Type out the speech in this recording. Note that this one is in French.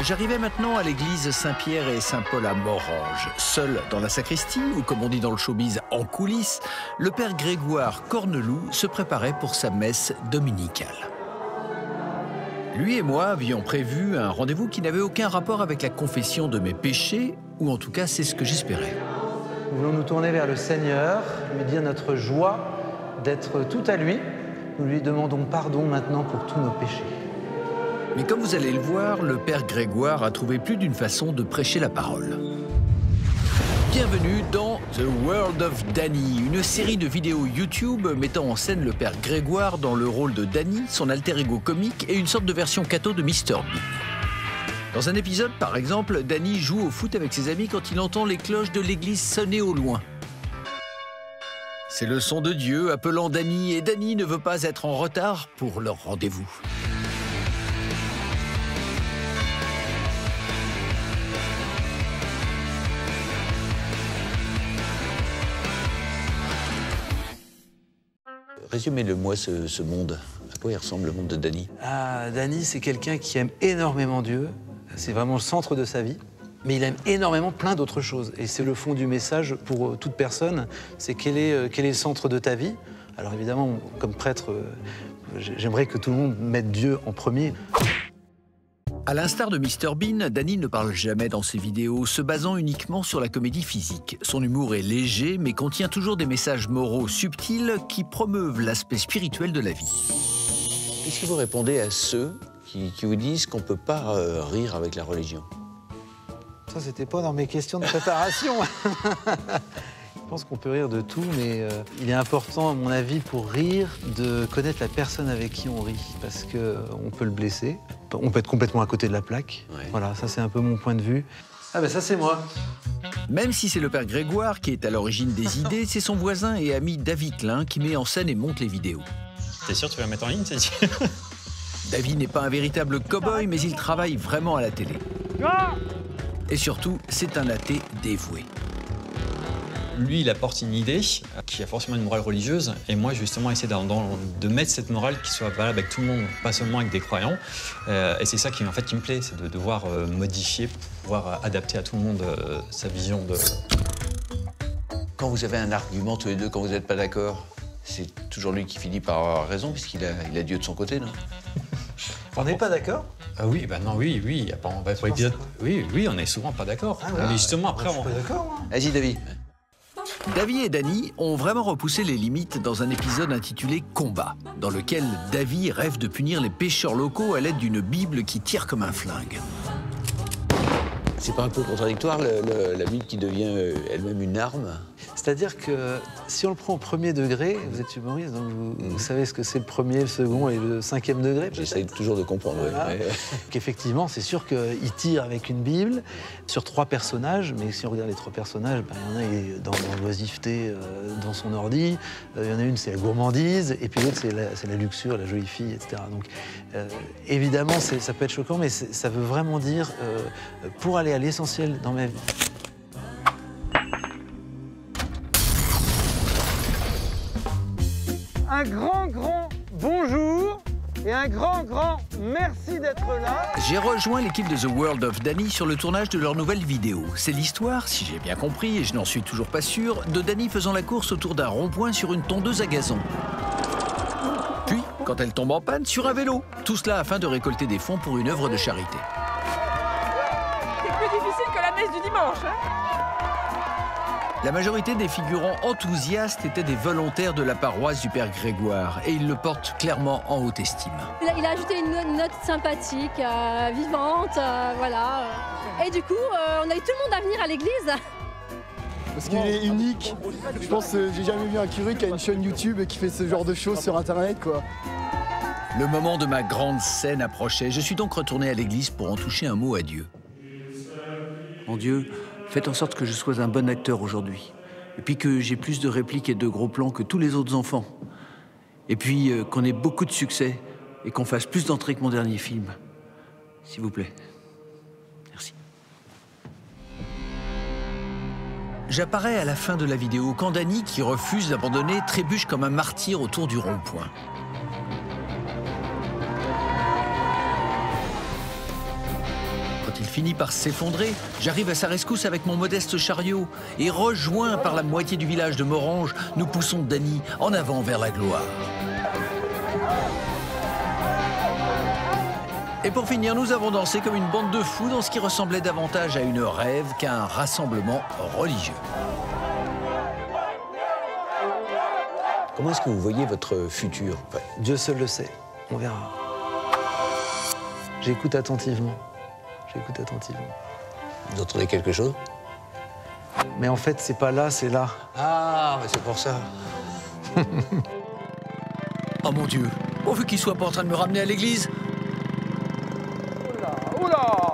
J'arrivais maintenant à l'église Saint-Pierre et Saint-Paul à Morhange. Seul dans la sacristie, ou comme on dit dans le showbiz, en coulisses, le père Grégoire Corneloup se préparait pour sa messe dominicale. Lui et moi avions prévu un rendez-vous qui n'avait aucun rapport avec la confession de mes péchés, ou en tout cas c'est ce que j'espérais. Nous voulons nous tourner vers le Seigneur, lui dire notre joie d'être tout à lui. Nous lui demandons pardon maintenant pour tous nos péchés. Mais comme vous allez le voir, le père Grégoire a trouvé plus d'une façon de prêcher la parole. Bienvenue dans The World of Danny, une série de vidéos YouTube mettant en scène le père Grégoire dans le rôle de Danny, son alter ego comique et une sorte de version cato de Mr Bean. Dans un épisode, par exemple, Danny joue au foot avec ses amis quand il entend les cloches de l'église sonner au loin. C'est le son de Dieu appelant Danny et Danny ne veut pas être en retard pour leur rendez-vous. Résumez-le-moi ce monde. À quoi il ressemble le monde de Danny? Danny, c'est quelqu'un qui aime énormément Dieu. C'est vraiment le centre de sa vie. Mais il aime énormément plein d'autres choses. Et c'est le fond du message pour toute personne. C'est quel est le centre de ta vie? Alors évidemment, comme prêtre, j'aimerais que tout le monde mette Dieu en premier. À l'instar de Mr Bean, Danny ne parle jamais dans ses vidéos, se basant uniquement sur la comédie physique. Son humour est léger, mais contient toujours des messages moraux subtils qui promeuvent l'aspect spirituel de la vie. Qu'est-ce que vous répondez à ceux qui vous disent qu'on ne peut pas rire avec la religion? Ça, c'était pas dans mes questions de préparation. Je pense qu'on peut rire de tout, mais il est important, à mon avis, pour rire, de connaître la personne avec qui on rit. Parce qu'on peut le blesser, on peut être complètement à côté de la plaque. Ouais. Voilà, ça c'est un peu mon point de vue. Ah ben ça c'est moi. Même si c'est le père Grégoire qui est à l'origine des idées, c'est son voisin et ami David Klein qui met en scène et monte les vidéos. T'es sûr que tu vas la mettre en ligne, celle-ci? David n'est pas un véritable cow-boy, mais il travaille vraiment à la télé. Et surtout, c'est un athée dévoué. Lui, il apporte une idée qui a forcément une morale religieuse, et moi, justement, essayer de mettre cette morale qui soit valable avec tout le monde, pas seulement avec des croyants. Et c'est ça qui me plaît, c'est de devoir modifier, pouvoir adapter à tout le monde sa vision de... Quand vous avez un argument tous les deux, quand vous n'êtes pas d'accord, c'est toujours lui qui finit par avoir raison, puisqu'il a Dieu de son côté, non? On n'est pas d'accord? Oui, bah non, oui. Pour l'épisode, oui, on est souvent pas d'accord. Ah, voilà. Mais justement, après, Je suis pas d'accord, moi. Vas-y, David. Davy et Danny ont vraiment repoussé les limites dans un épisode intitulé « Combat », dans lequel Davy rêve de punir les pêcheurs locaux à l'aide d'une Bible qui tire comme un flingue. C'est pas un peu contradictoire, la Bible qui devient elle-même une arme? C'est-à-dire que si on le prend au premier degré, vous êtes humoriste, donc vous savez ce que c'est le premier, le second et le 5e degré. J'essaie toujours de comprendre. Voilà. Ouais. Qu'effectivement, c'est sûr qu'il tire avec une Bible sur 3 personnages, mais si on regarde les 3 personnages, il y en a il est dans l'oisiveté dans son ordi, il y en a une c'est la gourmandise, et puis l'autre c'est la luxure, la jolie fille, etc. Donc évidemment, ça peut être choquant, mais ça veut vraiment dire pour aller à l'essentiel dans ma vie. Un grand bonjour et un grand merci d'être là. J'ai rejoint l'équipe de The World of Danny sur le tournage de leur nouvelle vidéo. C'est l'histoire, si j'ai bien compris, et je n'en suis toujours pas sûr, de Danny faisant la course autour d'un rond-point sur une tondeuse à gazon. Puis, quand elle tombe en panne, sur un vélo. Tout cela afin de récolter des fonds pour une œuvre de charité. C'est plus difficile que la messe du dimanche, hein? La majorité des figurants enthousiastes étaient des volontaires de la paroisse du père Grégoire et ils le portent clairement en haute estime. Il a ajouté une note sympathique, vivante, voilà. Et du coup, on a eu tout le monde à venir à l'église. Parce qu'il est unique. Je pense que j'ai jamais vu un curé qui a une chaîne YouTube et qui fait ce genre de choses sur Internet, quoi. Le moment de ma grande scène approchait. Je suis donc retourné à l'église pour en toucher un mot à Dieu. Mon Dieu, faites en sorte que je sois un bon acteur aujourd'hui. Et puis que j'ai plus de répliques et de gros plans que tous les autres enfants. Et puis qu'on ait beaucoup de succès et qu'on fasse plus d'entrées que mon dernier film. S'il vous plaît. Merci. J'apparais à la fin de la vidéo quand Danny, qui refuse d'abandonner, trébuche comme un martyr autour du rond-point. Quand finit par s'effondrer, j'arrive à sa rescousse avec mon modeste chariot. Et rejoint par la moitié du village de Morhange, nous poussons Danny en avant vers la gloire. Et pour finir, nous avons dansé comme une bande de fous dans ce qui ressemblait davantage à une rêve qu'à un rassemblement religieux. Comment est-ce que vous voyez votre futur? Dieu seul le sait, on verra. J'écoute attentivement. J'écoute attentivement. Vous entendez quelque chose? Mais en fait, c'est pas là, c'est là. Ah, mais c'est pour ça. Oh mon Dieu, pourvu qu'il soit pas en train de me ramener à l'église. Oula.